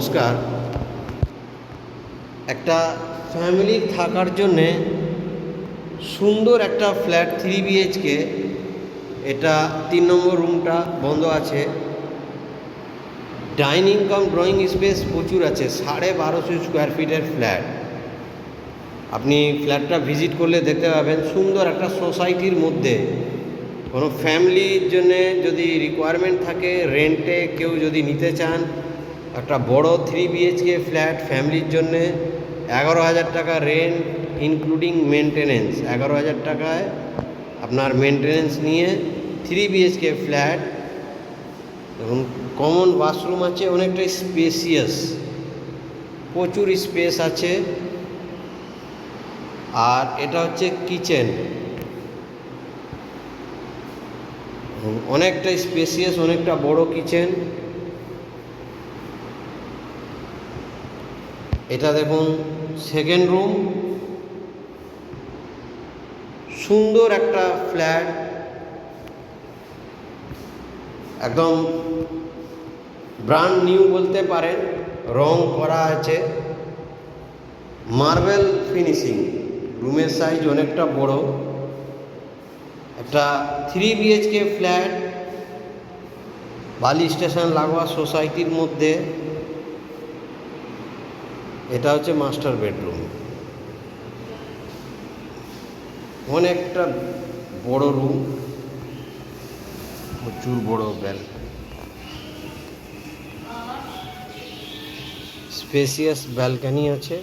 নমস্কার। একটা ফ্যামিলির থাকার জন্যে সুন্দর একটা ফ্ল্যাট 3 বিএইচকে, এটা 3 নম্বর রুমটা বন্ধ আছে। ডাইনিং কাম ড্রয়িং স্পেস প্রচুর আছে। 1250 স্কোয়ার ফিটের ফ্ল্যাট। আপনি ফ্ল্যাটটা ভিজিট করলে দেখতে পাবেন সুন্দর একটা সোসাইটির মধ্যে। কোনো ফ্যামিলির জন্যে যদি রিকোয়ারমেন্ট থাকে, রেন্টে কেউ যদি নিতে চান, একটা বড় 3 বিএইচকে ফ্ল্যাট ফ্যামিলির জন্যে 11,000 টাকা রেন্ট ইনক্লুডিং মেনটেনেন্স। 11,000 টাকায় আপনার মেনটেনেন্স নিয়ে 3 বিএইচকে ফ্ল্যাট। দেখুন, কমন বাথরুম আছে, অনেকটা স্পেসিয়াস, প্রচুর স্পেস আছে। আর এটা হচ্ছে কিচেন, অনেকটা স্পেসিয়াস, অনেকটা বড় কিচেন। এটা দেখুন সেকেন্ড রুম, সুন্দর একটা ফ্ল্যাট, একদম ব্র্যান্ড নিউ বলতে পারেন। রং করা আছে, মার্বেল ফিনিশিং। রুমের সাইজ অনেকটা বড়, একটা 3 বিএইচকে ফ্ল্যাট বালি স্টেশন লাগোয়া সোসাইটির মধ্যে। এটা হচ্ছে মাস্টার বেডরুম, অনেকটা বড় রুম, প্রচুর বড় স্পেসিয়াস ব্যালকনি আছে।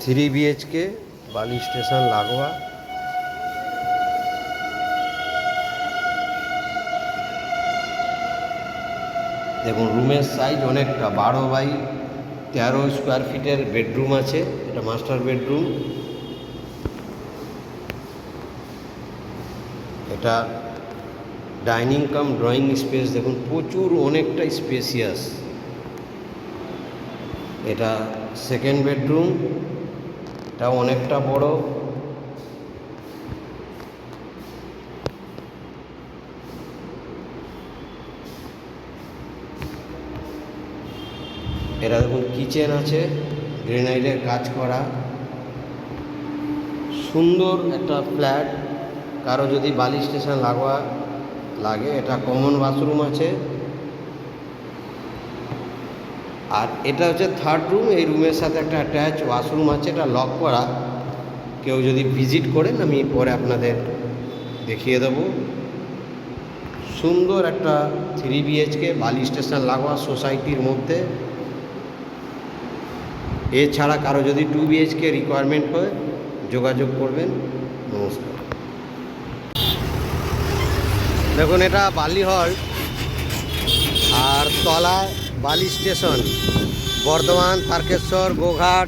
থ্রি বিএইচকে বালি স্টেশন লাগোয়া। দেখুন রুমের সাইজ অনেকটা 12x13 স্কোয়ার ফিটের বেডরুম আছে। এটা মাস্টার বেডরুম। এটা ডাইনিং কাম ড্রয়িং স্পেস, দেখুন প্রচুর, অনেকটা স্পেসিয়াস। এটা সেকেন্ড বেডরুম, এটা অনেকটা বড়। এটা দেখুন কিচেন আছে, গ্রেনাইটের কাজ করা, সুন্দর একটা ফ্ল্যাট। কারো যদি বালি স্টেশন লাগোয়া লাগে, এটা কমন বাথরুম আছে। আর এটা হচ্ছে থার্ড রুম। এই রুমের সাথে একটা অ্যাটাচ ওয়াশরুম আছে, এটা লক করা। কেউ যদি ভিজিট করেন, আমি পরে আপনাদের দেখিয়ে দেব। সুন্দর একটা 3 বিএইচকে বালি স্টেশন লাগোয়া সোসাইটির মধ্যে। এছাড়া কারো যদি 2 বিএইচকে রিকোয়ারমেন্ট হয়, যোগাযোগ করবেন। নমস্কার। দেখুন, এটা বালি হল, আর তলায় বালি স্টেশন, বর্ধমান, তারকেশ্বর, গোঘাট,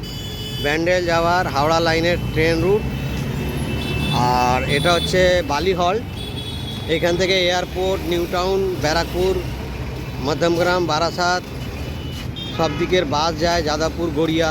ব্যান্ডেল যাওয়ার হাওড়া লাইনের ট্রেন রুট। আর এটা হচ্ছে বালি হল। এখান থেকে airport, new town, Barrackpore, Madhyamgram, Barasat সব দিকের বাস যায়, যাদবপুর, গড়িয়া।